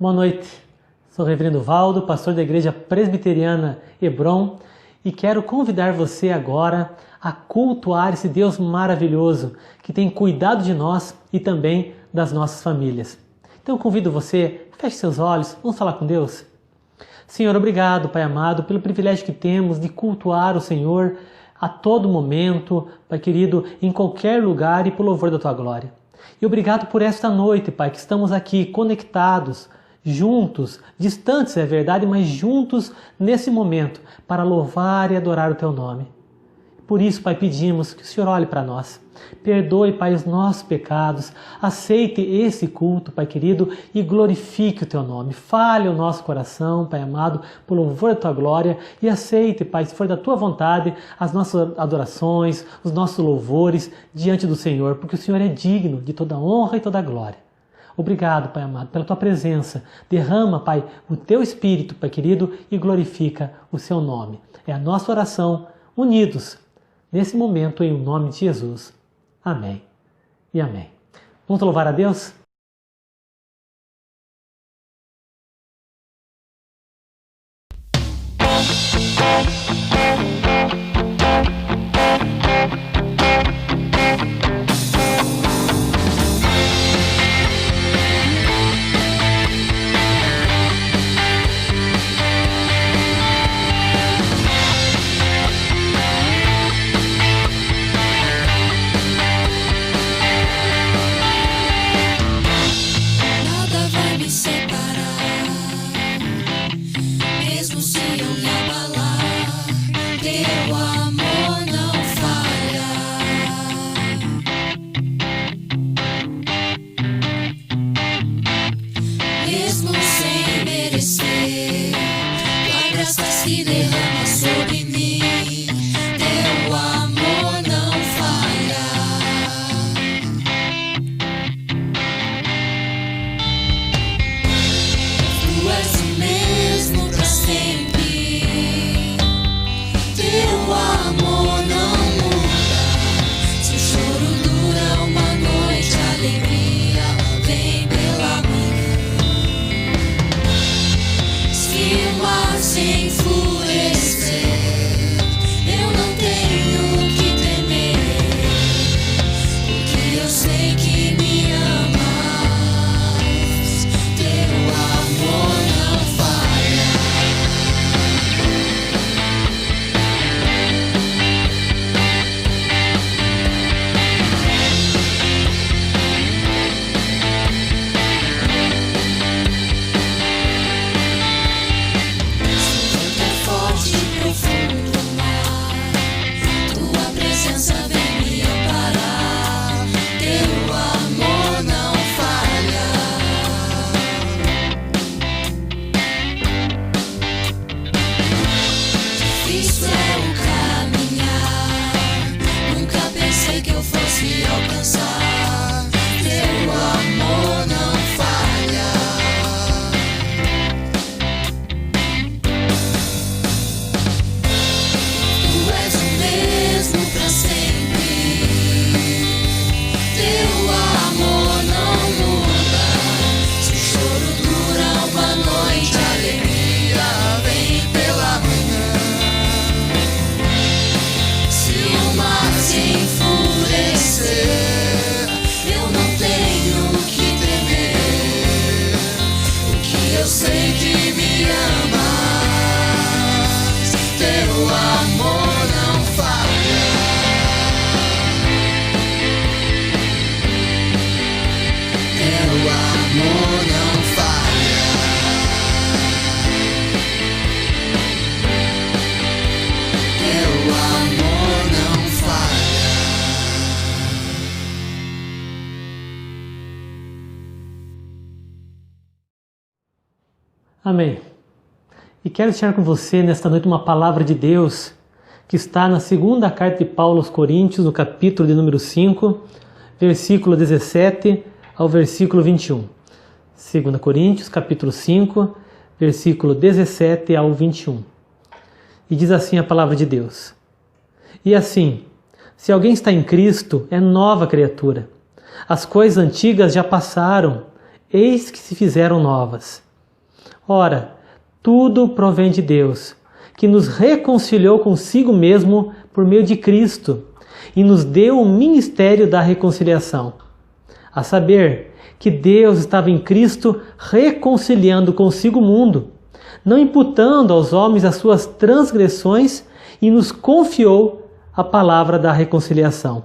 Boa noite, sou o Reverendo Valdo, pastor da Igreja Presbiteriana Hebron, e quero convidar você agora a cultuar esse Deus maravilhoso que tem cuidado de nós e também das nossas famílias. Então convido você, feche seus olhos, vamos falar com Deus. Senhor, obrigado, Pai amado, pelo privilégio que temos de cultuar o Senhor a todo momento, Pai querido, em qualquer lugar e por louvor da Tua glória. E obrigado por esta noite, Pai, que estamos aqui conectados, juntos, distantes é verdade, mas juntos nesse momento, para louvar e adorar o Teu nome. Por isso, Pai, pedimos que o Senhor olhe para nós. Perdoe, Pai, os nossos pecados. Aceite esse culto, Pai querido, e glorifique o Teu nome. Fale o nosso coração, Pai amado, por louvor da Tua glória. E aceite, Pai, se for da Tua vontade, as nossas adorações, os nossos louvores diante do Senhor, porque o Senhor é digno de toda honra e toda glória. Obrigado, Pai amado, pela Tua presença. Derrama, Pai, o Teu Espírito, Pai querido, e glorifica o Seu nome. É a nossa oração, unidos, nesse momento, em nome de Jesus. Amém e amém. Vamos louvar a Deus? Amém. E quero deixar com você nesta noite uma palavra de Deus que está na segunda carta de Paulo aos Coríntios, no capítulo de número 5, versículo 17 ao versículo 21. 2 Coríntios, capítulo 5, versículo 17 ao 21. E diz assim a palavra de Deus: E assim, se alguém está em Cristo, é nova criatura. As coisas antigas já passaram, eis que se fizeram novas. Ora, tudo provém de Deus, que nos reconciliou consigo mesmo por meio de Cristo e nos deu o ministério da reconciliação. A saber, que Deus estava em Cristo reconciliando consigo o mundo, não imputando aos homens as suas transgressões, e nos confiou a palavra da reconciliação.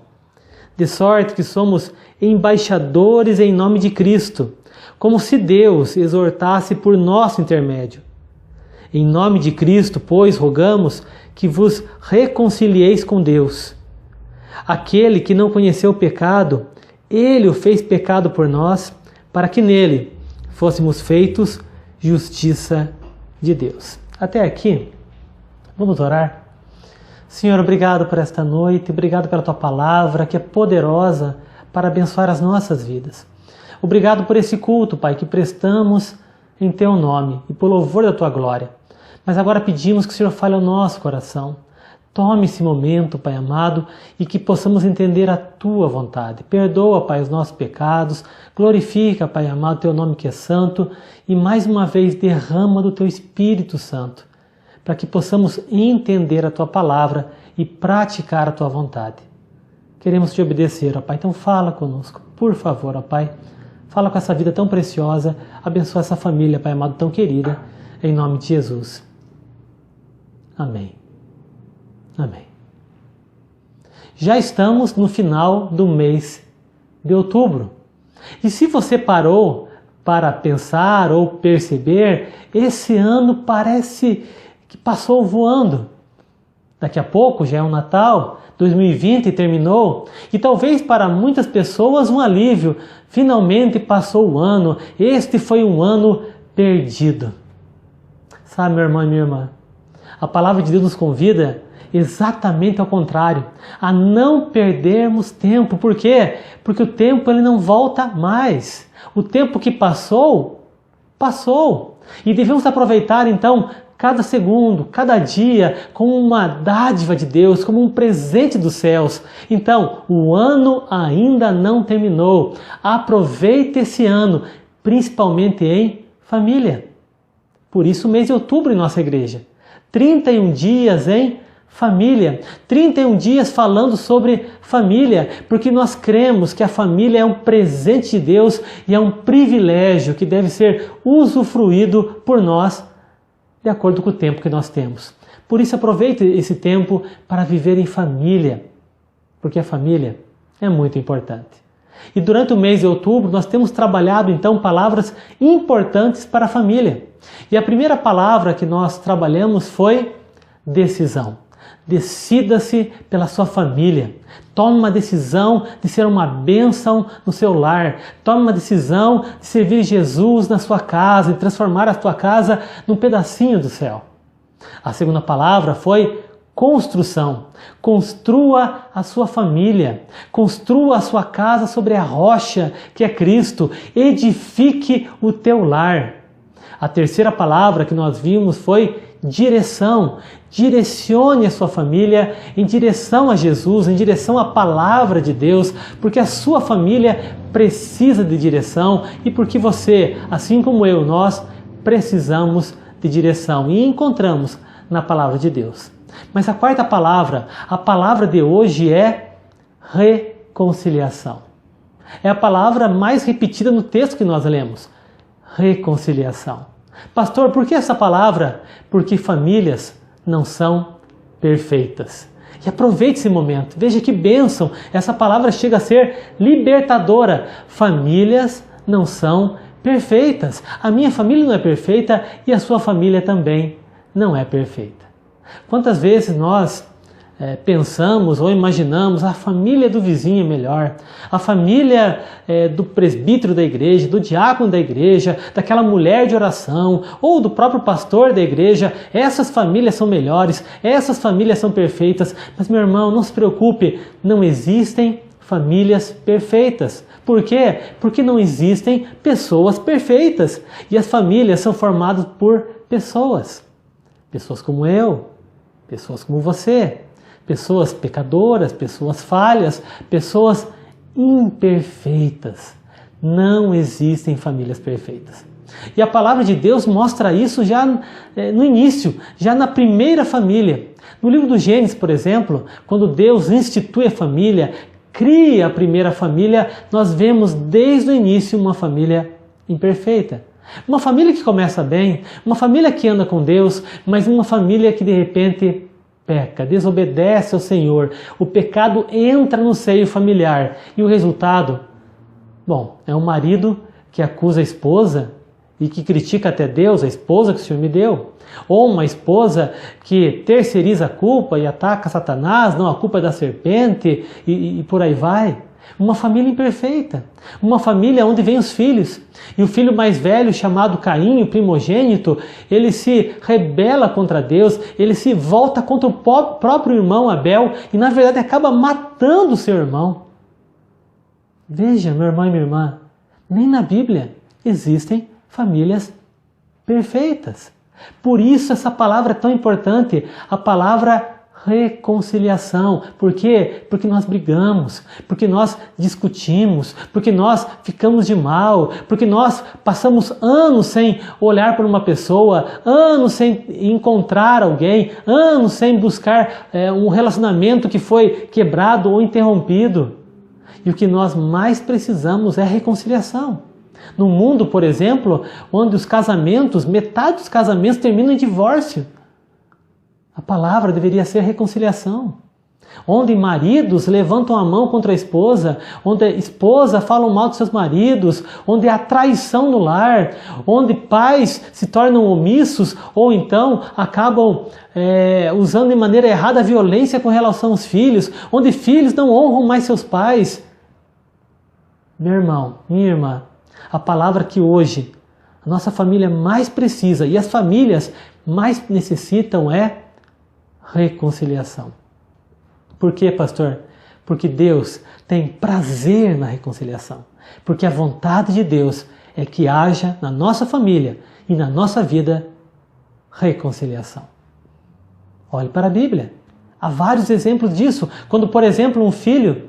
De sorte que somos embaixadores em nome de Cristo, como se Deus exortasse por nosso intermédio. Em nome de Cristo, pois, rogamos que vos reconcilieis com Deus. Aquele que não conheceu o pecado, Ele o fez pecado por nós, para que nele fôssemos feitos justiça de Deus. Até aqui, vamos orar? Senhor, obrigado por esta noite, obrigado pela Tua palavra, que é poderosa para abençoar as nossas vidas. Obrigado por esse culto, Pai, que prestamos em Teu nome e por louvor da Tua glória. Mas agora pedimos que o Senhor fale ao nosso coração. Tome esse momento, Pai amado, e que possamos entender a Tua vontade. Perdoa, Pai, os nossos pecados, glorifica, Pai amado, Teu nome que é santo, e mais uma vez derrama do Teu Espírito Santo, para que possamos entender a Tua palavra e praticar a Tua vontade. Queremos Te obedecer, ó Pai, então fala conosco, por favor, ó Pai. Fala com essa vida tão preciosa, abençoa essa família, Pai amado, tão querida, em nome de Jesus. Amém. Amém. Já estamos no final do mês de outubro. E se você parou para pensar ou perceber, esse ano parece que passou voando. Daqui a pouco já é o Natal, 2020 terminou, e talvez para muitas pessoas um alívio. Finalmente passou o ano, este foi um ano perdido. Sabe, meu irmão e minha irmã, a palavra de Deus nos convida exatamente ao contrário, a não perdermos tempo. Por quê? Porque o tempo ele não volta mais. O tempo que passou, passou. E devemos aproveitar então cada segundo, cada dia, como uma dádiva de Deus, como um presente dos céus. Então, o ano ainda não terminou. Aproveite esse ano, principalmente em família. Por isso o mês de outubro em nossa igreja. 31 dias em família. 31 dias falando sobre família, porque nós cremos que a família é um presente de Deus e é um privilégio que deve ser usufruído por nós de acordo com o tempo que nós temos. Por isso aproveite esse tempo para viver em família, porque a família é muito importante. E durante o mês de outubro nós temos trabalhado então palavras importantes para a família. E a primeira palavra que nós trabalhamos foi decisão. Decida-se pela sua família. Tome uma decisão de ser uma bênção no seu lar. Tome uma decisão de servir Jesus na sua casa, de transformar a sua casa num pedacinho do céu. A segunda palavra foi construção. Construa a sua família. Construa a sua casa sobre a rocha que é Cristo. Edifique o teu lar. A terceira palavra que nós vimos foi direção. Direcione a sua família em direção a Jesus, em direção à palavra de Deus, porque a sua família precisa de direção e porque você, assim como eu, nós precisamos de direção e encontramos na palavra de Deus. Mas a quarta palavra, a palavra de hoje é reconciliação. É a palavra mais repetida no texto que nós lemos. Reconciliação. Pastor, por que essa palavra? Porque famílias não são perfeitas. E aproveite esse momento. Veja que bênção. Essa palavra chega a ser libertadora. Famílias não são perfeitas. A minha família não é perfeita e a sua família também não é perfeita. Quantas vezes nós pensamos ou imaginamos a família do vizinho é melhor, a família do presbítero da igreja, do diácono da igreja, daquela mulher de oração ou do próprio pastor da igreja, essas famílias são melhores, essas famílias são perfeitas. Mas meu irmão, não se preocupe, não existem famílias perfeitas. Por quê? Porque não existem pessoas perfeitas e as famílias são formadas por pessoas como eu, pessoas como você, pessoas pecadoras, pessoas falhas, pessoas imperfeitas. Não existem famílias perfeitas. E a palavra de Deus mostra isso já no início, já na primeira família. No livro do Gênesis, por exemplo, quando Deus institui a família, cria a primeira família, nós vemos desde o início uma família imperfeita. Uma família que começa bem, uma família que anda com Deus, mas uma família que de repente peca, desobedece ao Senhor. O pecado entra no seio familiar e o resultado, bom, é um marido que acusa a esposa e que critica até Deus, a esposa que o Senhor me deu. Ou uma esposa que terceiriza a culpa e ataca Satanás, não, a culpa é da serpente e por aí vai. Uma família imperfeita, uma família onde vêm os filhos. E o filho mais velho, chamado Caim, o primogênito, ele se rebela contra Deus, ele se volta contra o próprio irmão Abel e na verdade acaba matando o seu irmão. Veja, meu irmão e minha irmã, nem na Bíblia existem famílias perfeitas. Por isso essa palavra é tão importante, a palavra reconciliação. Por quê? Porque nós brigamos, porque nós discutimos, porque nós ficamos de mal, porque nós passamos anos sem olhar para uma pessoa, anos sem encontrar alguém, anos sem buscar um relacionamento que foi quebrado ou interrompido. E o que nós mais precisamos é reconciliação. No mundo, por exemplo, onde os casamentos, metade dos casamentos terminam em divórcio. A palavra deveria ser reconciliação. Onde maridos levantam a mão contra a esposa, onde a esposa fala mal dos seus maridos, onde há traição no lar, onde pais se tornam omissos ou então acabam usando de maneira errada a violência com relação aos filhos, onde filhos não honram mais seus pais. Meu irmão, minha irmã, a palavra que hoje a nossa família mais precisa e as famílias mais necessitam é reconciliação. Por quê, pastor? Porque Deus tem prazer na reconciliação. Porque a vontade de Deus é que haja na nossa família e na nossa vida reconciliação. Olhe para a Bíblia. Há vários exemplos disso. Quando, por exemplo, um filho,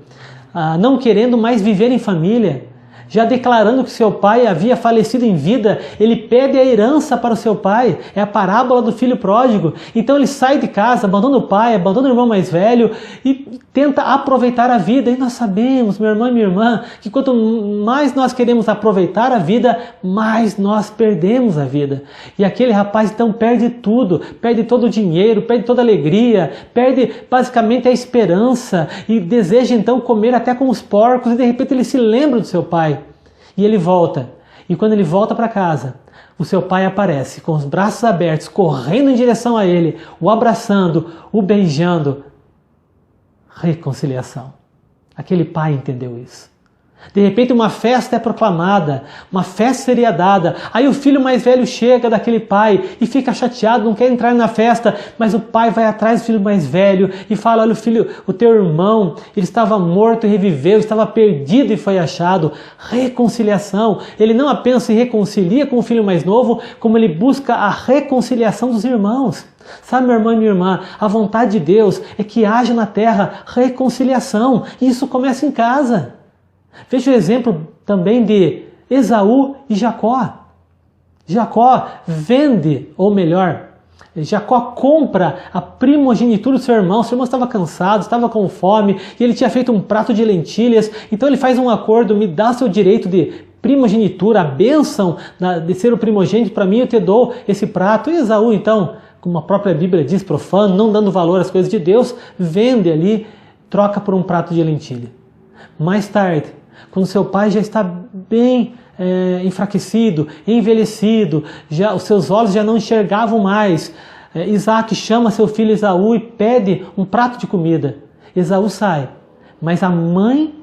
não querendo mais viver em família, já declarando que seu pai havia falecido em vida, ele pede a herança para o seu pai. É a parábola do filho pródigo. Então ele sai de casa, abandona o pai, abandona o irmão mais velho e tenta aproveitar a vida. E nós sabemos, meu irmão e minha irmã, que quanto mais nós queremos aproveitar a vida, mais nós perdemos a vida. E aquele rapaz então perde tudo, perde todo o dinheiro, perde toda a alegria, perde basicamente a esperança e deseja então comer até com os porcos e de repente ele se lembra do seu pai. E ele volta. E quando ele volta para casa, o seu pai aparece com os braços abertos, correndo em direção a ele, o abraçando, o beijando. Reconciliação. Aquele pai entendeu isso. De repente uma festa é proclamada, uma festa seria dada, aí o filho mais velho chega daquele pai e fica chateado, não quer entrar na festa, mas o pai vai atrás do filho mais velho e fala, olha o teu irmão, ele estava morto e reviveu, estava perdido e foi achado. Reconciliação, ele não apenas se reconcilia com o filho mais novo, como ele busca a reconciliação dos irmãos. Sabe, meu irmão e minha irmã, a vontade de Deus é que haja na terra reconciliação, e isso começa em casa. Veja o exemplo também de Esaú e Jacó. Jacó vende, ou melhor, Jacó compra a primogenitura do seu irmão. Seu irmão estava cansado, estava com fome, e ele tinha feito um prato de lentilhas. Então ele faz um acordo, me dá seu direito de primogenitura, a bênção de ser o primogênito para mim, eu te dou esse prato. E Esaú então, como a própria Bíblia diz, profano, não dando valor às coisas de Deus, vende ali, troca por um prato de lentilha. Mais tarde, quando seu pai já está bem enfraquecido, envelhecido, já, os seus olhos já não enxergavam mais, Isaac chama seu filho Esaú e pede um prato de comida. Esaú sai, mas a mãe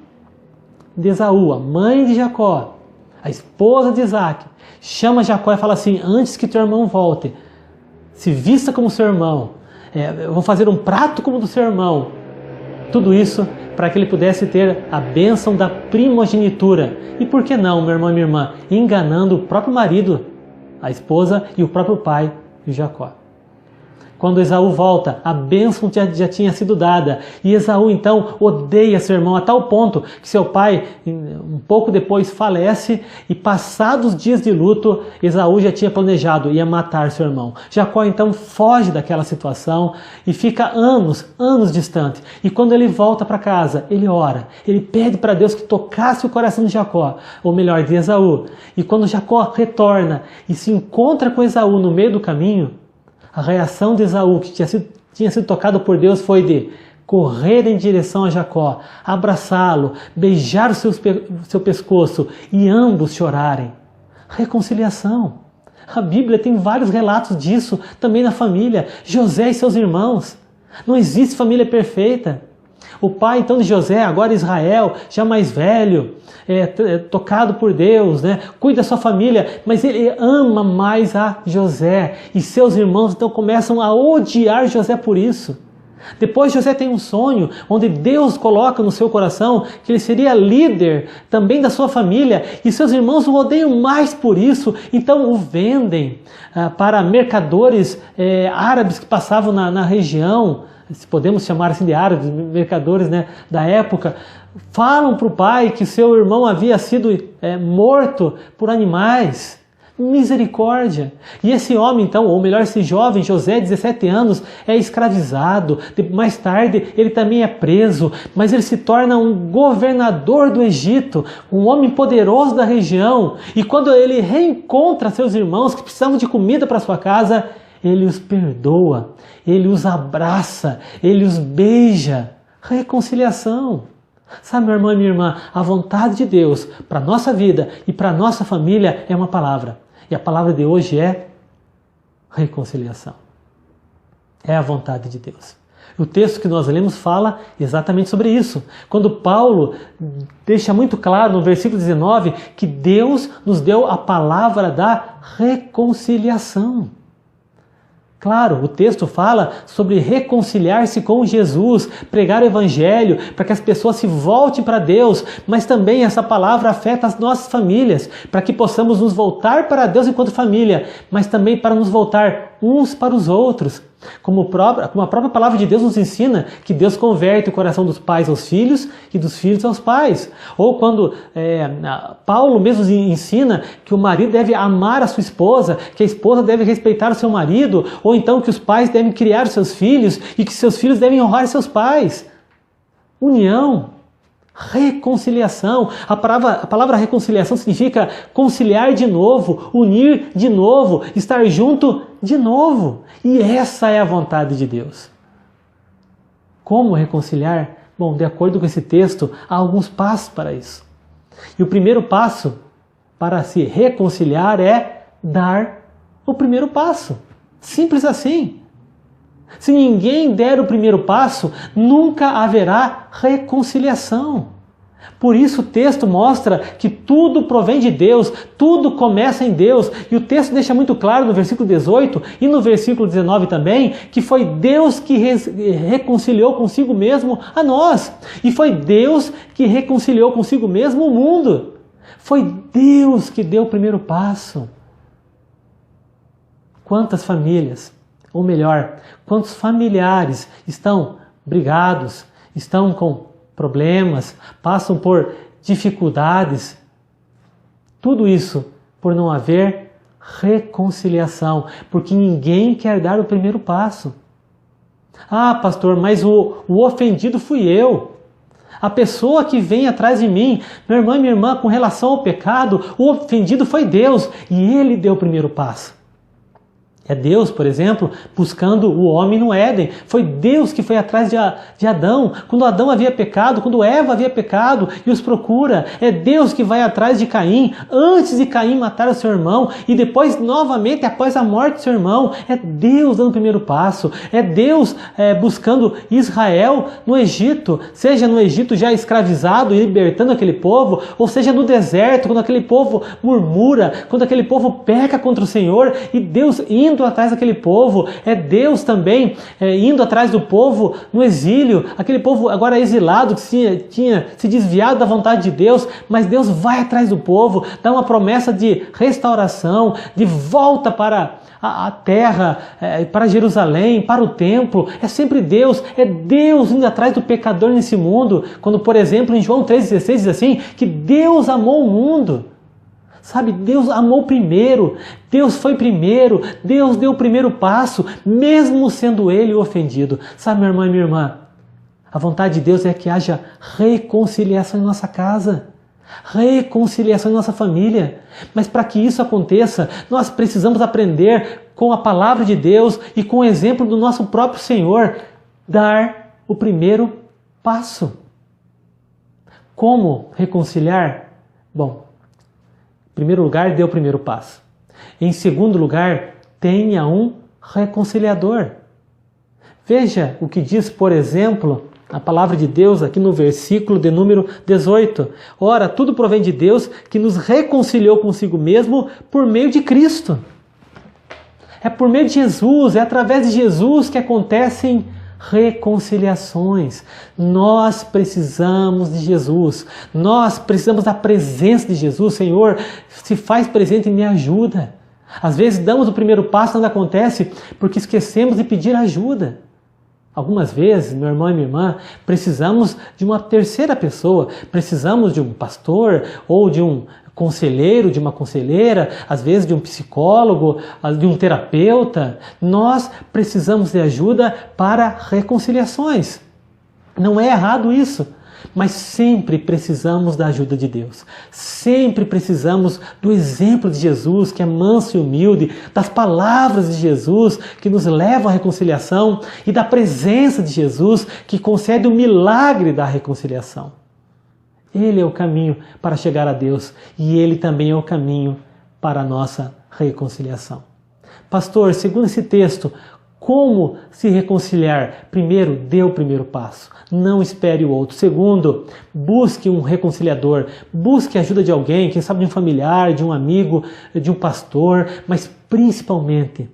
de Esaú, a mãe de Jacó, a esposa de Isaac, chama Jacó e fala assim, antes que teu irmão volte, se vista como seu irmão, eu vou fazer um prato como do seu irmão. Tudo isso para que ele pudesse ter a bênção da primogenitura. E por que não, meu irmão e minha irmã, enganando o próprio marido, a esposa e o próprio pai de Jacó. Quando Esaú volta, a bênção já tinha sido dada. E Esaú então odeia seu irmão a tal ponto que seu pai, um pouco depois, falece e passados dias de luto, Esaú já tinha planejado, ia matar seu irmão. Jacó então foge daquela situação e fica anos distante. E quando ele volta para casa, ele ora, ele pede para Deus que tocasse o coração de Jacó, ou melhor, de Esaú. E quando Jacó retorna e se encontra com Esaú no meio do caminho, a reação de Esaú, que tinha sido tocado por Deus, foi de correr em direção a Jacó, abraçá-lo, beijar o seu pescoço e ambos chorarem. Reconciliação. A Bíblia tem vários relatos disso também na família. José e seus irmãos. Não existe família perfeita. O pai então de José, agora Israel, já mais velho, tocado por Deus, né? Cuida da sua família, mas ele ama mais a José. E seus irmãos então começam a odiar José por isso. Depois José tem um sonho, onde Deus coloca no seu coração que ele seria líder também da sua família, e seus irmãos o odeiam mais por isso, então o vendem para mercadores árabes que passavam na região, se podemos chamar assim de árabes, mercadores, né, da época. Falam para o pai que seu irmão havia sido morto por animais. Misericórdia! E esse homem então, ou melhor, esse jovem José, 17 anos, é escravizado. Mais tarde ele também é preso, mas ele se torna um governador do Egito, um homem poderoso da região. E quando ele reencontra seus irmãos que precisavam de comida para sua casa, ele os perdoa, ele os abraça, ele os beija. Reconciliação. Sabe, meu irmão e minha irmã, a vontade de Deus para a nossa vida e para a nossa família é uma palavra. E a palavra de hoje é reconciliação. É a vontade de Deus. O texto que nós lemos fala exatamente sobre isso. Quando Paulo deixa muito claro no versículo 19 que Deus nos deu a palavra da reconciliação. Claro, o texto fala sobre reconciliar-se com Jesus, pregar o Evangelho, para que as pessoas se voltem para Deus, mas também essa palavra afeta as nossas famílias, para que possamos nos voltar para Deus enquanto família, mas também para nos voltar uns para os outros. Como a própria palavra de Deus nos ensina que Deus converte o coração dos pais aos filhos e dos filhos aos pais. Ou quando Paulo mesmo ensina que o marido deve amar a sua esposa, que a esposa deve respeitar o seu marido, ou então que os pais devem criar seus filhos e que seus filhos devem honrar seus pais. União. Reconciliação. A palavra reconciliação significa conciliar de novo, unir de novo, estar junto de novo. E essa é a vontade de Deus. Como reconciliar? Bom, de acordo com esse texto, há alguns passos para isso. E o primeiro passo para se reconciliar é dar o primeiro passo. Simples assim. Se ninguém der o primeiro passo, nunca haverá reconciliação. Por isso o texto mostra que tudo provém de Deus, tudo começa em Deus. E o texto deixa muito claro no versículo 18 e no versículo 19 também, que foi Deus que reconciliou consigo mesmo a nós. E foi Deus que reconciliou consigo mesmo o mundo. Foi Deus que deu o primeiro passo. Quantas famílias, ou melhor, quantos familiares estão brigados, estão com problemas, passam por dificuldades. Tudo isso por não haver reconciliação, porque ninguém quer dar o primeiro passo. Ah, pastor, mas o ofendido fui eu. A pessoa que vem atrás de mim, meu irmão e minha irmã, com relação ao pecado, o ofendido foi Deus e Ele deu o primeiro passo. É Deus, por exemplo, buscando o homem no Éden. Foi Deus que foi atrás de Adão. Quando Adão havia pecado, quando Eva havia pecado e os procura. É Deus que vai atrás de Caim, antes de Caim matar o seu irmão. E depois, novamente, após a morte do seu irmão. É Deus dando o primeiro passo. É Deus buscando Israel no Egito. Seja no Egito já escravizado e libertando aquele povo. Ou seja no deserto, quando aquele povo murmura. Quando aquele povo peca contra o Senhor. E Deus indo atrás daquele povo, é Deus também indo atrás do povo no exílio, aquele povo agora exilado que tinha se desviado da vontade de Deus, mas Deus vai atrás do povo, dá uma promessa de restauração, de volta para a terra, para Jerusalém, para o templo. É sempre Deus, é Deus indo atrás do pecador nesse mundo. Quando, por exemplo, em João 3,16 diz assim, que Deus amou o mundo. Sabe, Deus amou primeiro, Deus foi primeiro, Deus deu o primeiro passo, mesmo sendo Ele o ofendido. Sabe, meu irmão e minha irmã, a vontade de Deus é que haja reconciliação em nossa casa, reconciliação em nossa família. Mas para que isso aconteça, nós precisamos aprender com a palavra de Deus e com o exemplo do nosso próprio Senhor, dar o primeiro passo. Como reconciliar? Bom, em primeiro lugar, dê o primeiro passo. Em segundo lugar, tenha um reconciliador. Veja o que diz, por exemplo, a palavra de Deus aqui no versículo de número 18. Ora, tudo provém de Deus que nos reconciliou consigo mesmo por meio de Cristo. É por meio de Jesus, é através de Jesus que acontecem reconciliações. Nós precisamos de Jesus. Nós precisamos da presença de Jesus. Senhor, se faz presente e me ajuda. Às vezes damos o primeiro passo, nada acontece porque esquecemos de pedir ajuda. Algumas vezes, meu irmão e minha irmã, precisamos de uma terceira pessoa. Precisamos de um pastor ou de um conselheiro, de uma conselheira, às vezes de um psicólogo, de um terapeuta. Nós precisamos de ajuda para reconciliações. Não é errado isso, mas sempre precisamos da ajuda de Deus. Sempre precisamos do exemplo de Jesus, que é manso e humilde, das palavras de Jesus, que nos levam à reconciliação, e da presença de Jesus, que concede o milagre da reconciliação. Ele é o caminho para chegar a Deus e Ele também é o caminho para a nossa reconciliação. Pastor, segundo esse texto, como se reconciliar? Primeiro, dê o primeiro passo. Não espere o outro. Segundo, busque um reconciliador. Busque a ajuda de alguém, quem sabe de um familiar, de um amigo, de um pastor, mas principalmente,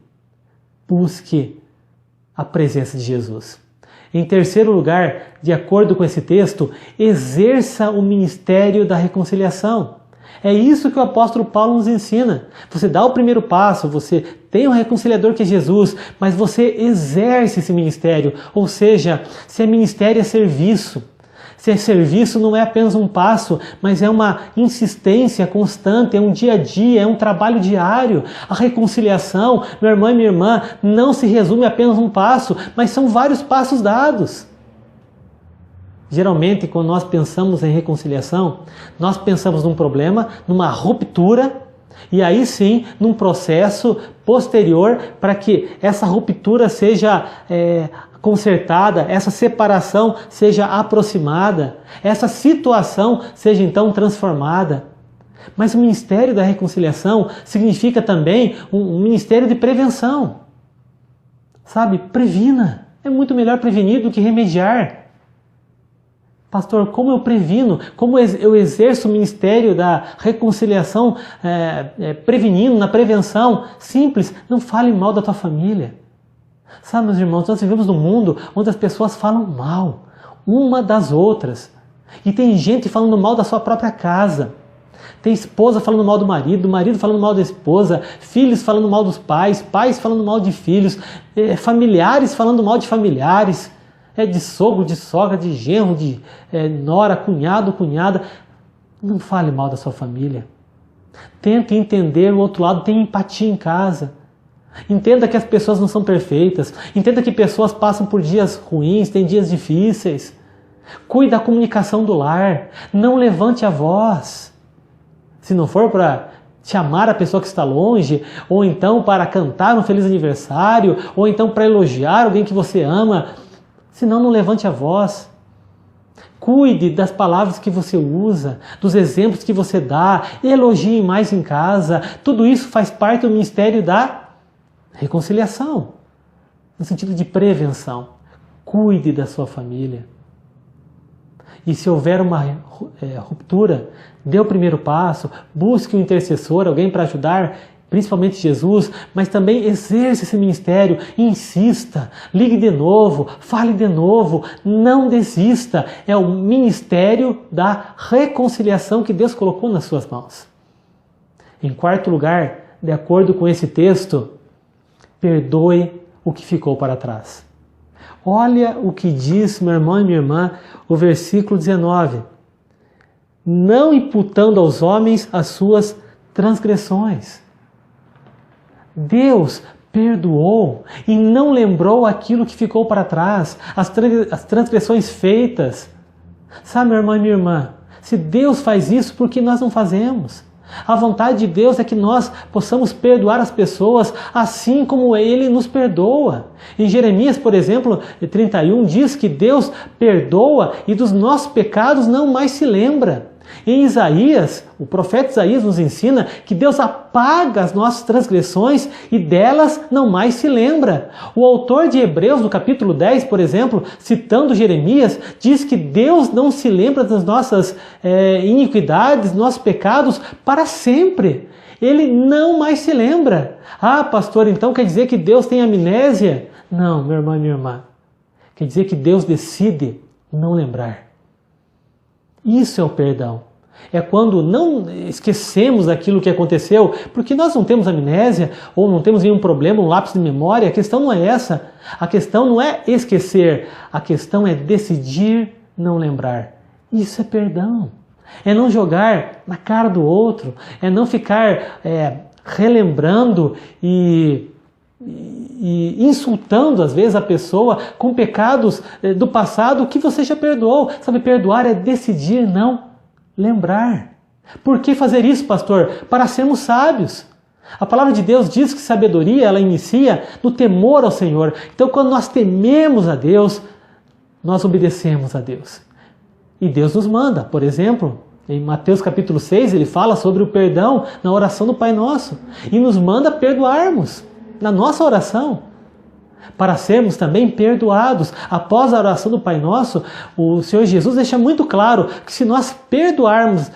busque a presença de Jesus. Em terceiro lugar, de acordo com esse texto, exerça o ministério da reconciliação. É isso que o apóstolo Paulo nos ensina. Você dá o primeiro passo, você tem um reconciliador que é Jesus, mas você exerce esse ministério. Ou seja, se é ministério é serviço. Se é serviço não é apenas um passo, mas é uma insistência constante, é um dia a dia, é um trabalho diário. A reconciliação, meu irmão e minha irmã, não se resume a apenas um passo, mas são vários passos dados. Geralmente, quando nós pensamos em reconciliação, nós pensamos num problema, numa ruptura, e aí sim, num processo posterior para que essa ruptura seja consertada, essa separação seja aproximada, essa situação seja então transformada. Mas o ministério da reconciliação significa também um ministério de prevenção. Sabe, previna. É muito melhor prevenir do que remediar. Pastor, como eu previno? Como eu exerço o ministério da reconciliação prevenindo, na prevenção? Simples, não fale mal da tua família. Sabe, meus irmãos, nós vivemos num mundo onde as pessoas falam mal uma das outras. E tem gente falando mal da sua própria casa. Tem esposa falando mal do marido falando mal da esposa, filhos falando mal dos pais, pais falando mal de filhos, familiares falando mal de familiares, de sogro, de sogra, de genro, de nora, cunhado, cunhada. Não fale mal da sua família. Tente entender o outro lado, tenha empatia em casa. Entenda que as pessoas não são perfeitas. Entenda que pessoas passam por dias ruins, têm dias difíceis. Cuide da comunicação do lar. Não levante a voz. Se não for para chamar a pessoa que está longe, ou então para cantar um feliz aniversário, ou então para elogiar alguém que você ama, senão não levante a voz. Cuide das palavras que você usa, dos exemplos que você dá, elogie mais em casa. Tudo isso faz parte do ministério da reconciliação, no sentido de prevenção. Cuide da sua família. E se houver uma ruptura, dê o primeiro passo, busque um intercessor, alguém para ajudar, principalmente Jesus, mas também exerça esse ministério, insista, ligue de novo, fale de novo, não desista. É o ministério da reconciliação que Deus colocou nas suas mãos. Em quarto lugar, de acordo com esse texto, perdoe o que ficou para trás. Olha o que diz, meu irmão e minha irmã, o versículo 19. Não imputando aos homens as suas transgressões. Deus perdoou e não lembrou aquilo que ficou para trás, as transgressões feitas. Sabe, meu irmão e minha irmã, se Deus faz isso, por que nós não fazemos? A vontade de Deus é que nós possamos perdoar as pessoas assim como Ele nos perdoa. Em Jeremias, por exemplo, 31, diz que Deus perdoa e dos nossos pecados não mais se lembra. Em Isaías, o profeta Isaías nos ensina que Deus apaga as nossas transgressões e delas não mais se lembra. O autor de Hebreus, no capítulo 10, por exemplo, citando Jeremias, diz que Deus não se lembra das nossas iniquidades, nossos pecados para sempre. Ele não mais se lembra. Ah, pastor, então quer dizer que Deus tem amnésia? Não, meu irmão e minha irmã. Quer dizer que Deus decide não lembrar. Isso é o perdão. É quando não esquecemos aquilo que aconteceu, porque nós não temos amnésia ou não temos nenhum problema, um lapso de memória. A questão não é essa. A questão não é esquecer. A questão é decidir não lembrar. Isso é perdão. É não jogar na cara do outro. É não ficar relembrando e insultando às vezes a pessoa com pecados do passado que você já perdoou. Sabe, perdoar é decidir não lembrar. Por que fazer isso, pastor? Para sermos sábios. A palavra de Deus diz que sabedoria ela inicia no temor ao Senhor. Então, quando nós tememos a Deus, nós obedecemos a Deus. E Deus nos manda, por exemplo, em Mateus capítulo 6, ele fala sobre o perdão na oração do Pai Nosso e nos manda perdoarmos na nossa oração, para sermos também perdoados. Após a oração do Pai Nosso, o Senhor Jesus deixa muito claro que se nós perdoarmos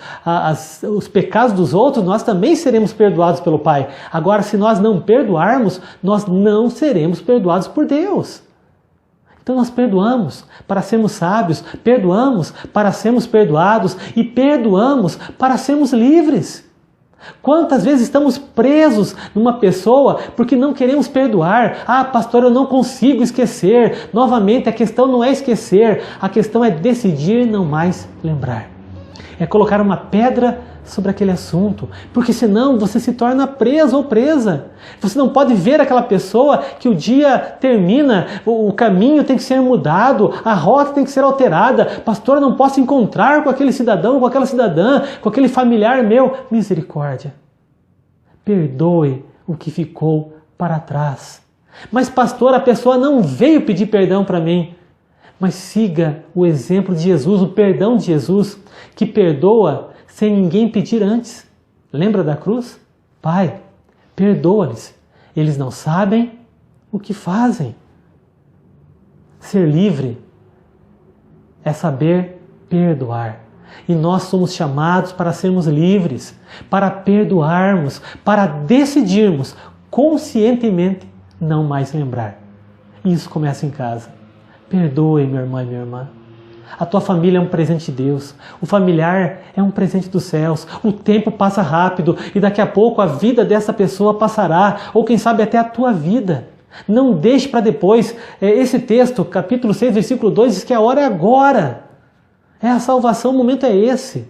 os pecados dos outros, nós também seremos perdoados pelo Pai. Agora, se nós não perdoarmos, nós não seremos perdoados por Deus. Então nós perdoamos para sermos sábios, perdoamos para sermos perdoados e perdoamos para sermos livres. Quantas vezes estamos presos numa pessoa porque não queremos perdoar? Ah, pastor, eu não consigo esquecer. Novamente, a questão não é esquecer, a questão é decidir não mais lembrar. É colocar uma pedra sobre aquele assunto, porque senão você se torna preso ou presa. Você não pode ver aquela pessoa que o dia termina, o caminho tem que ser mudado, a rota tem que ser alterada. Pastor, eu não posso encontrar com aquele cidadão, com aquela cidadã, com aquele familiar meu. Misericórdia. Perdoe o que ficou para trás. Mas pastor, a pessoa não veio pedir perdão para mim. Mas siga o exemplo de Jesus, o perdão de Jesus, que perdoa sem ninguém pedir antes. Lembra da cruz? Pai, perdoa-lhes. Eles não sabem o que fazem. Ser livre é saber perdoar. E nós somos chamados para sermos livres, para perdoarmos, para decidirmos conscientemente não mais lembrar. Isso começa em casa. Perdoe, meu irmão e minha irmã. A tua família é um presente de Deus. O familiar é um presente dos céus. O tempo passa rápido e daqui a pouco a vida dessa pessoa passará, ou quem sabe até a tua vida. Não deixe para depois. Esse texto, capítulo 6, versículo 2, diz que a hora é agora. É a salvação, o momento é esse.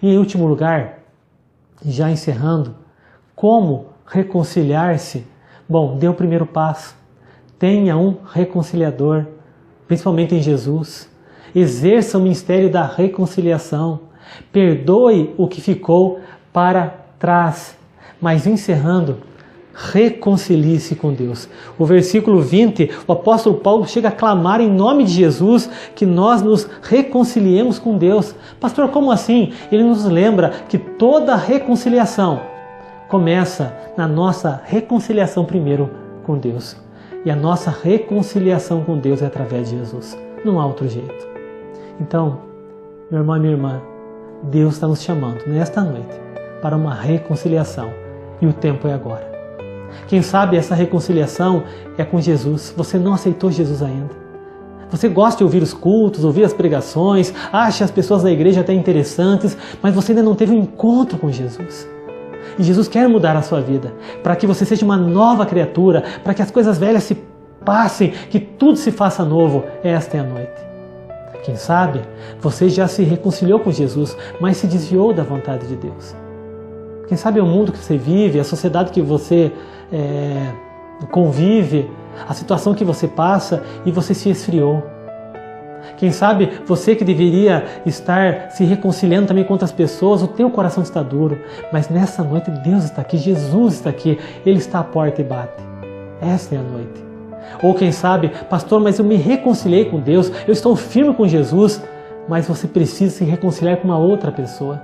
E em último lugar, já encerrando, como reconciliar-se? Bom, dê o primeiro passo. Tenha um reconciliador, principalmente em Jesus. Exerça o ministério da reconciliação. Perdoe o que ficou para trás. Mas encerrando, reconcilie-se com Deus. O versículo 20, o apóstolo Paulo chega a clamar em nome de Jesus que nós nos reconciliemos com Deus. Pastor, como assim? Ele nos lembra que toda reconciliação começa na nossa reconciliação primeiro com Deus. E a nossa reconciliação com Deus é através de Jesus. Não há outro jeito. Então, meu irmão e minha irmã, Deus está nos chamando nesta noite para uma reconciliação. E o tempo é agora. Quem sabe essa reconciliação é com Jesus. Você não aceitou Jesus ainda. Você gosta de ouvir os cultos, ouvir as pregações, acha as pessoas da igreja até interessantes, mas você ainda não teve um encontro com Jesus. E Jesus quer mudar a sua vida, para que você seja uma nova criatura, para que as coisas velhas se passem, que tudo se faça novo. Esta é a noite. Quem sabe você já se reconciliou com Jesus, mas se desviou da vontade de Deus. Quem sabe o mundo que você vive, a sociedade que você convive, a situação que você passa e você se esfriou. Quem sabe você que deveria estar se reconciliando também com outras pessoas, o teu coração está duro, mas nessa noite Deus está aqui, Jesus está aqui, Ele está à porta e bate. Essa é a noite. Ou quem sabe, pastor, mas eu me reconciliei com Deus, eu estou firme com Jesus, mas você precisa se reconciliar com uma outra pessoa,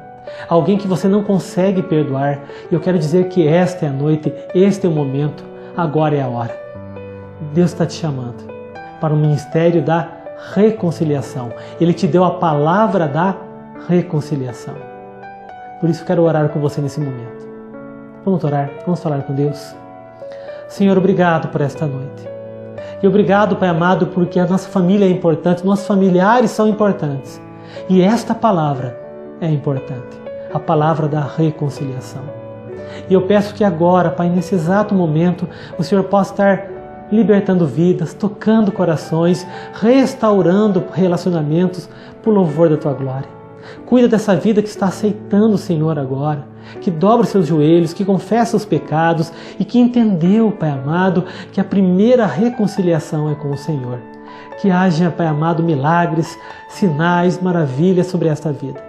alguém que você não consegue perdoar. E eu quero dizer que esta é a noite, este é o momento, agora é a hora. Deus está te chamando para o ministério da reconciliação. Ele te deu a palavra da reconciliação. Por isso quero orar com você nesse momento. Vamos orar, vamos falar com Deus. Senhor, obrigado por esta noite. E obrigado, Pai amado, porque a nossa família é importante, nossos familiares são importantes. E esta palavra é importante, a palavra da reconciliação. E eu peço que agora, Pai, nesse exato momento, o Senhor possa estar libertando vidas, tocando corações, restaurando relacionamentos por louvor da Tua glória. Cuida dessa vida que está aceitando o Senhor agora, que dobra os seus joelhos, que confessa os pecados e que entendeu, Pai amado, que a primeira reconciliação é com o Senhor. Que haja, Pai amado, milagres, sinais, maravilhas sobre esta vida.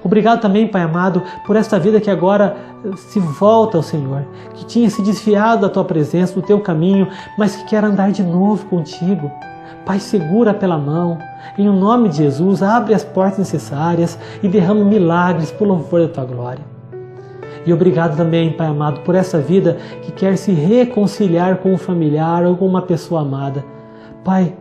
Obrigado também, Pai amado, por esta vida que agora se volta ao Senhor, que tinha se desviado da Tua presença, do Teu caminho, mas que quer andar de novo contigo. Pai, segura pela mão, em nome de Jesus, abre as portas necessárias e derrama milagres por louvor da Tua glória. E obrigado também, Pai amado, por essa vida que quer se reconciliar com um familiar ou com uma pessoa amada. Pai,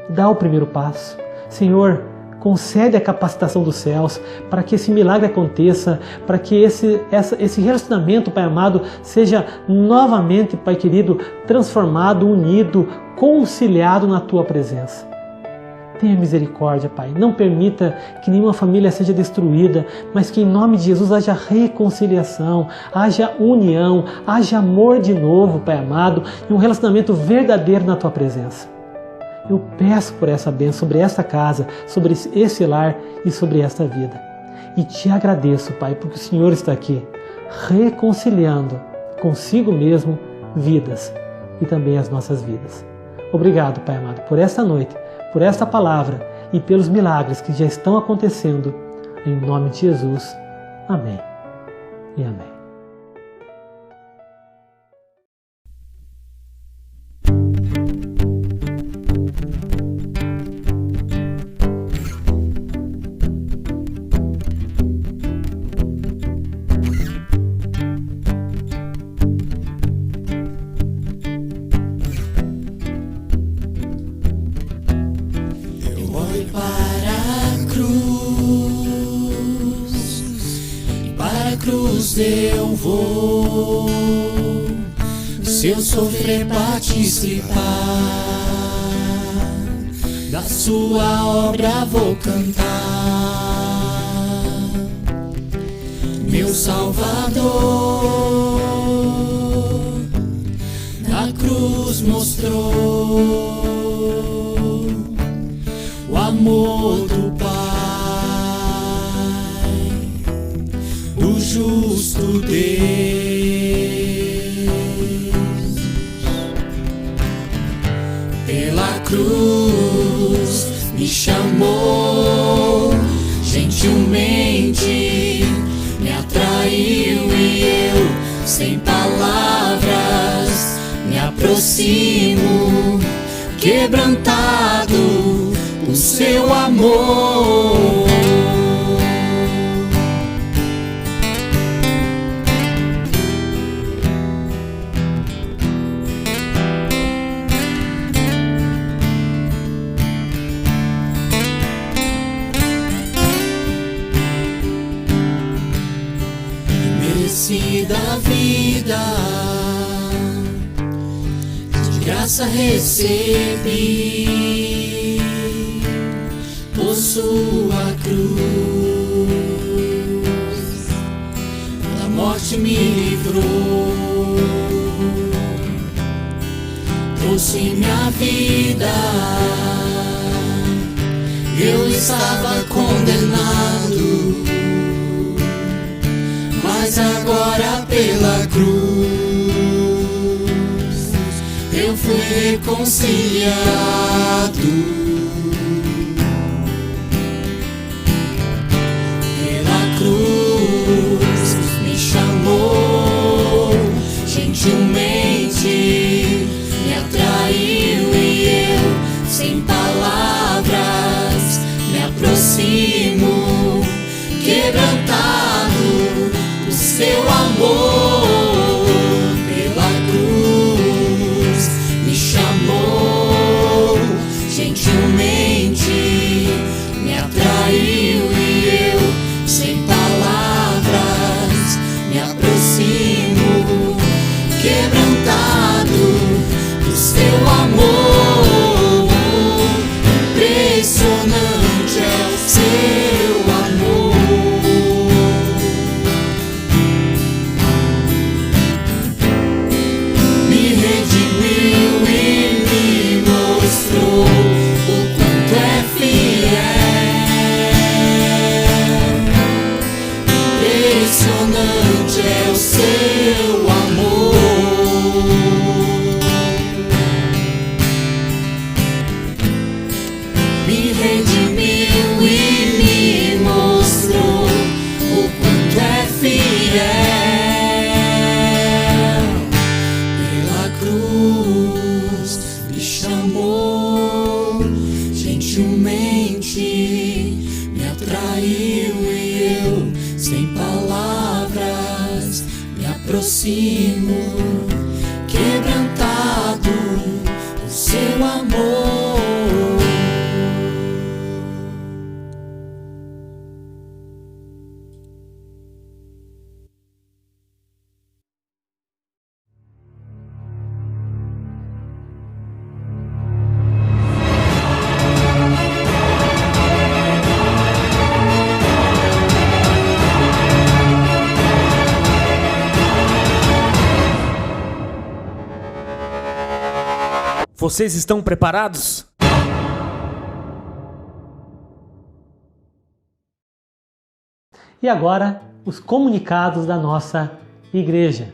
dá o primeiro passo. Senhor, concede a capacitação dos céus para que esse milagre aconteça, para que esse relacionamento, Pai amado, seja novamente, Pai querido, transformado, unido, conciliado na Tua presença. Tenha misericórdia, Pai. Não permita que nenhuma família seja destruída, mas que em nome de Jesus haja reconciliação, haja união, haja amor de novo, Pai amado, e um relacionamento verdadeiro na Tua presença. Eu peço por essa bênção sobre esta casa, sobre esse lar e sobre esta vida. E te agradeço, Pai, porque o Senhor está aqui, reconciliando consigo mesmo vidas e também as nossas vidas. Obrigado, Pai amado, por esta noite, por esta palavra e pelos milagres que já estão acontecendo. Em nome de Jesus. Amém e amém. Eu vou, se eu sofrer participar da sua obra, vou cantar. Meu Salvador na cruz mostrou o amor do Pai, do justo Deus. Pela cruz me chamou, gentilmente me atraiu e eu, sem palavras, me aproximo, quebrantado o seu amor. Da vida, de graça recebi por sua cruz, morte me livrou, trouxe minha vida. Eu estava condenado, mas agora pela cruz eu fui reconciliado. Pela cruz me chamou, gentilmente me atraiu e eu, sem palavras, me aproximo, quebrantado do seu amor. Pela cruz me chamou, gentilmente me atraiu e eu, sem palavras, me aproximo, quebrantado do seu amor. Impressionante é o seu amor. Me redimiu e me mostrou o quanto é fiel. Impressionante é o seu amor. Me redimiu e me mostrou o quanto é fiel. Pela cruz me chamou, gentilmente me atraiu e eu, sem palavras, me aproximo, quebrantado do seu amor. Vocês estão preparados? E agora, os comunicados da nossa igreja.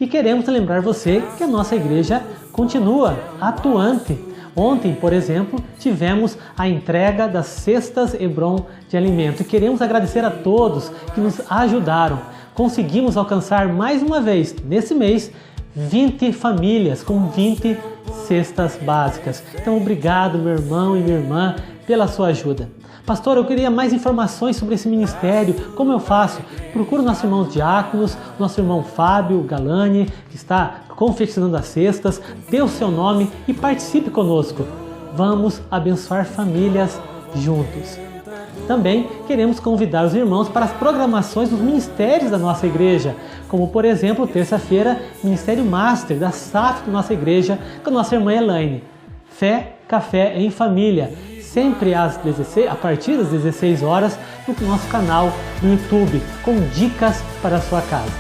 E queremos lembrar você que a nossa igreja continua atuante. Ontem, por exemplo, tivemos a entrega das cestas Hebron de alimento. E queremos agradecer a todos que nos ajudaram. Conseguimos alcançar mais uma vez, nesse mês, 20 famílias com 20 cestas básicas. Então, obrigado, meu irmão e minha irmã, pela sua ajuda. Pastor, eu queria mais informações sobre esse ministério. Como eu faço? Procura nossos irmãos diáconos, nosso irmão Fábio Galani, que está confeccionando as cestas. Dê o seu nome e participe conosco. Vamos abençoar famílias juntos. Também queremos convidar os irmãos para as programações dos ministérios da nossa igreja, como por exemplo, terça-feira, Ministério Master da SAF da nossa igreja, com a nossa irmã Elaine. Fé, Café em Família, sempre a partir das 16 horas no nosso canal no YouTube, com dicas para a sua casa.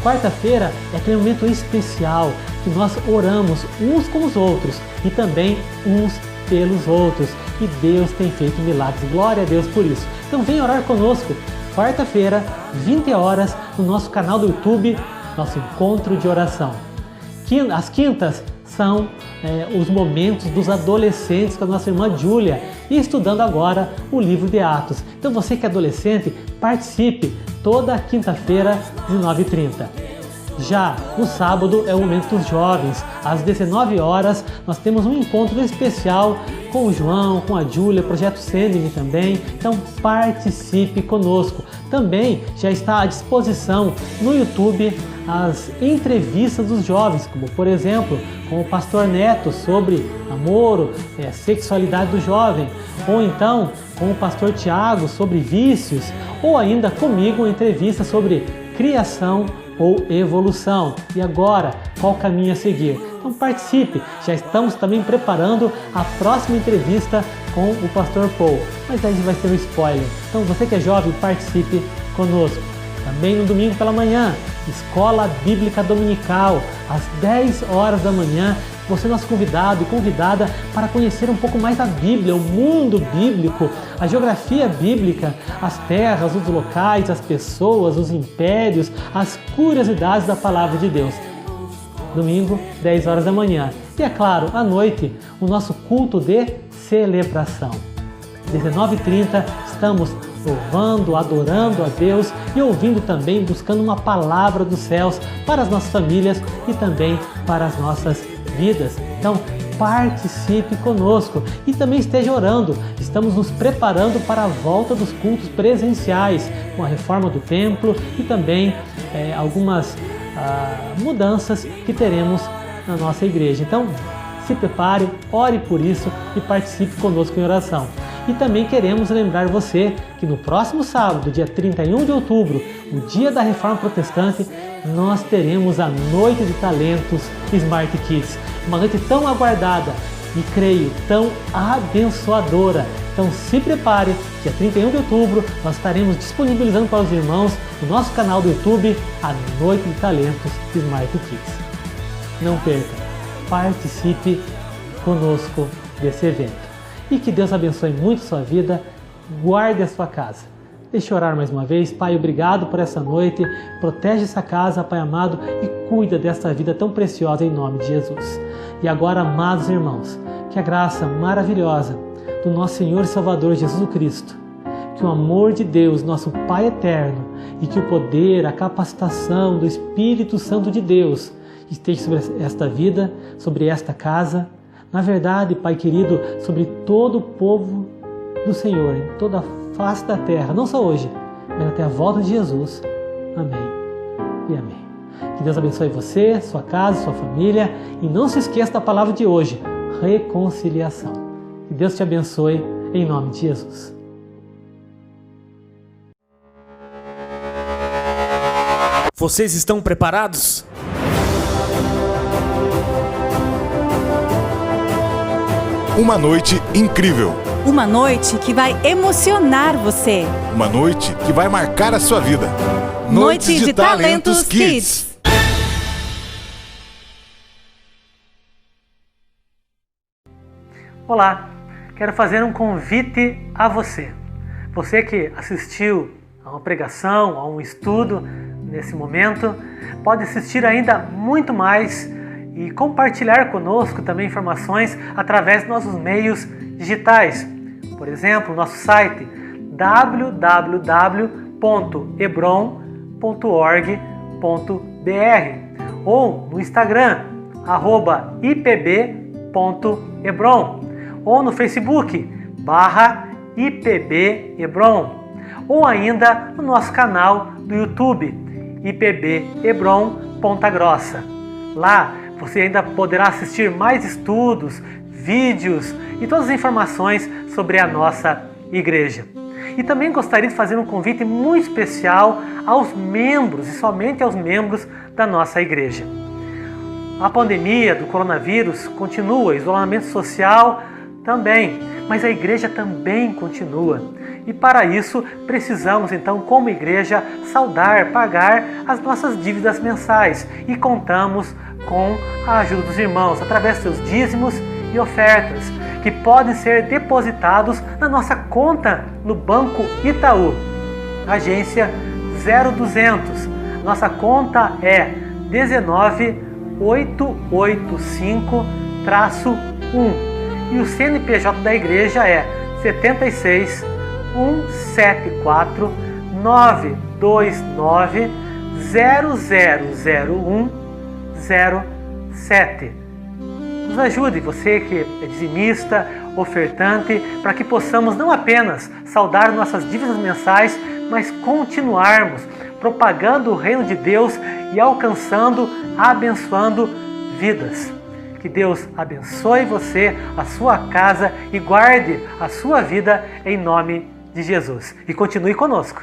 Quarta-feira é aquele momento especial que nós oramos uns com os outros e também uns pelos outros. E Deus tem feito milagres. Glória a Deus por isso. Então vem orar conosco. Quarta-feira, 20 horas, no nosso canal do YouTube, nosso encontro de oração. As quintas são os momentos dos adolescentes com a nossa irmã Júlia e estudando agora o livro de Atos. Então você que é adolescente, participe toda quinta-feira, 19h30. Já no sábado é o momento dos jovens. Às 19 horas nós temos um encontro especial com o João, com a Júlia, Projeto Sending também. Então participe conosco. Também já está à disposição no YouTube as entrevistas dos jovens, como por exemplo com o pastor Neto sobre namoro, sexualidade do jovem, ou então com o pastor Tiago sobre vícios, ou ainda comigo uma entrevista sobre criação ou evolução. E agora, qual caminho a seguir? Então participe, já estamos também preparando a próxima entrevista com o pastor Paul, mas aí vai ter um spoiler. Então você que é jovem, participe conosco, Também no domingo pela manhã, Escola Bíblica Dominical, às 10 horas da manhã. Você é nosso convidado e convidada para conhecer um pouco mais a Bíblia, o mundo bíblico, a geografia bíblica, as terras, os locais, as pessoas, os impérios, as curiosidades da Palavra de Deus. Domingo, 10 horas da manhã. E é claro, à noite, o nosso culto de celebração. 19h30, estamos louvando, adorando a Deus e ouvindo também, buscando uma palavra dos céus para as nossas famílias e também para as nossas vidas. Então, participe conosco e também esteja orando. Estamos nos preparando para a volta dos cultos presenciais, com a reforma do templo e também algumas mudanças que teremos na nossa igreja. Então, se prepare, ore por isso e participe conosco em oração. E também queremos lembrar você que no próximo sábado, dia 31 de outubro, o dia da Reforma Protestante, nós teremos a Noite de Talentos Smart Kids. Uma noite tão aguardada e, creio, tão abençoadora. Então se prepare, dia 31 de outubro, nós estaremos disponibilizando para os irmãos no nosso canal do YouTube a Noite de Talentos Smart Kids. Não perca, participe conosco desse evento. E que Deus abençoe muito a sua vida, guarde a sua casa. Deixa eu orar mais uma vez. Pai, obrigado por essa noite. Protege essa casa, Pai amado, e cuida dessa vida tão preciosa em nome de Jesus. E agora, amados irmãos, que a graça maravilhosa do nosso Senhor e Salvador Jesus Cristo, que o amor de Deus, nosso Pai eterno, e que o poder, a capacitação do Espírito Santo de Deus esteja sobre esta vida, sobre esta casa, na verdade, Pai querido, sobre todo o povo do Senhor, em toda a face da terra, não só hoje, mas até a volta de Jesus. Amém e amém. Que Deus abençoe você, sua casa, sua família, e não se esqueça da palavra de hoje, reconciliação. Que Deus te abençoe, em nome de Jesus. Vocês estão preparados? Uma noite incrível. Uma noite que vai emocionar você. Uma noite que vai marcar a sua vida. Noite de Talentos Kids. Olá, quero fazer um convite a você. Você que assistiu a uma pregação, a um estudo nesse momento, pode assistir ainda muito mais e compartilhar conosco também informações através dos nossos meios digitais. Por exemplo, nosso site www.hebron.org.br ou no Instagram @ipb.hebron ou no Facebook /IPB-Hebron ou ainda no nosso canal do YouTube IPB Hebron Ponta Grossa. Lá você ainda poderá assistir mais estudos, vídeos e todas as informações sobre a nossa igreja. E também gostaria de fazer um convite muito especial aos membros e somente aos membros da nossa igreja. A pandemia do coronavírus continua, isolamento social também, mas a igreja também continua. E para isso precisamos então, como igreja, saldar, pagar as nossas dívidas mensais e contamos com a ajuda dos irmãos através dos seus dízimos e ofertas que podem ser depositados na nossa conta no Banco Itaú, agência 0200. Nossa conta é 19885-1 e o CNPJ da igreja é 76 174 929 0001 07. Nos ajude, você que é dizimista, ofertante, para que possamos não apenas saldar nossas dívidas mensais, mas continuarmos propagando o reino de Deus e alcançando, abençoando vidas. Que Deus abençoe você, a sua casa e guarde a sua vida em nome de Jesus. E continue conosco.